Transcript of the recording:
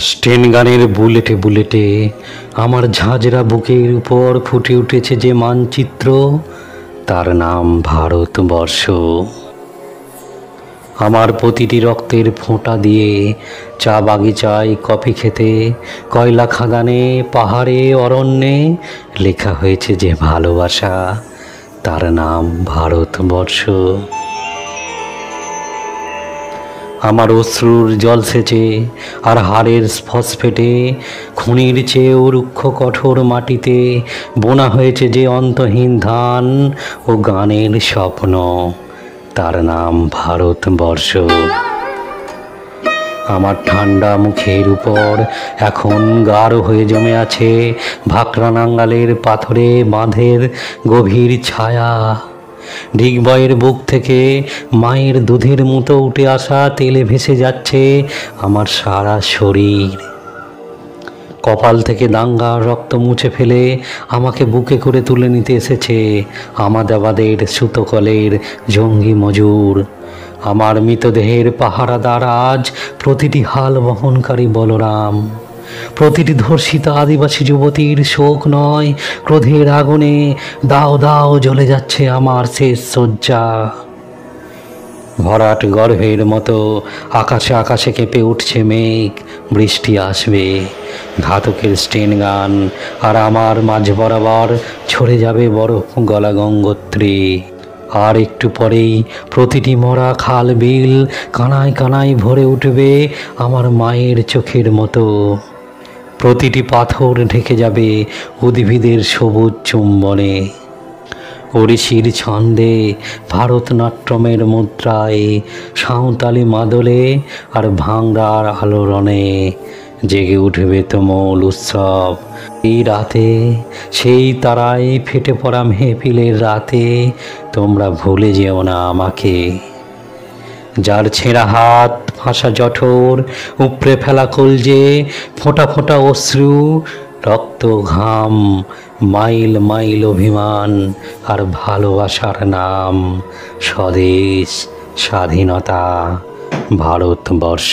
স্টেন গানের বুলেটে বুলেটে আমার ঝাঁঝরা বুকের উপর ফুটে উঠেছে যে মানচিত্র, তার নাম ভারতবর্ষ। আমার প্রতিটি রক্তের ফোঁটা দিয়ে চা বাগিচায় কফি খেতে, কয়লা খাদানে, পাহাড়ে, অরণ্যে লেখা হয়েছে যে ভালোবাসা, তার নাম ভারতবর্ষ। আমার অশ্রুর জল সেচে আর হাড়ের ফসফেটে খনির চেয়েও রুক্ষ কঠোর মাটিতে বোনা হয়েছে যে অন্তহীন ধান ও গানের স্বপ্ন, তার নাম ভারতবর্ষ। আমার ঠান্ডা মুখের উপর এখন গাঢ় হয়ে জমে আছে ভাকরা নাঙ্গালের পাথরে বাঁধের গভীর ছায়া। ডিগবয়ের বুক থেকে মায়ের দুধের মতো উঠে আসা তেলে ভেসে যাচ্ছে আমার সারা শরীর। কপাল থেকে দাঙ্গার রক্ত মুছে ফেলে আমাকে বুকে করে তুলে নিতে এসেছে আমাদাবাদের সুতোকলের জঙ্গি মজুর। আমার মৃতদেহের পাহারাদার আজ প্রতিটি হাল বহনকারী বলরাম। প্রতিটি ধর্ষিতা আদিবাসী যুবতীর শোক নয়, ক্রোধের আগুনে দাও দাও জ্বলে যাচ্ছে আমার শেষ শয্যা। ভরাট গর্ভের মতো আকাশে আকাশে কেঁপে উঠছে মেঘ, বৃষ্টি আসবে। ঘাতকের স্টেন গান আর আমার মাঝ বরাবর ছড়ে যাবে বরফ গলা গঙ্গোত্রী। আর একটু পরেই প্রতিটি মরা খাল বিল কানায় কানায় ভরে উঠবে আমার মায়ের চোখের মতো। প্রতিটি পাথর ঢেকে যাবে উদ্ভিদের সবুজ চুম্বনে। ওড়িশির ছন্দে, ভারতনাট্যমের মুদ্রায়, সাঁওতালি মাদলে আর ভাংড়ার আলোড়নে জেগে উঠবে তুমুল উৎসব। এই রাতে, সেই তারায় ফেটে পড়া মেহফিলের রাতে তোমরা ভুলে যেও না আমাকে। যার ছেঁড়া হাত, ফাঁসা জঠর, উপড়ে ফেলা কলজে, ফোঁটা ফোঁটা অশ্রু, রক্ত ঘাম, মাইল মাইল অভিমান আর ভালোবাসার নাম স্বদেশ, স্বাধীনতা, ভারতবর্ষ।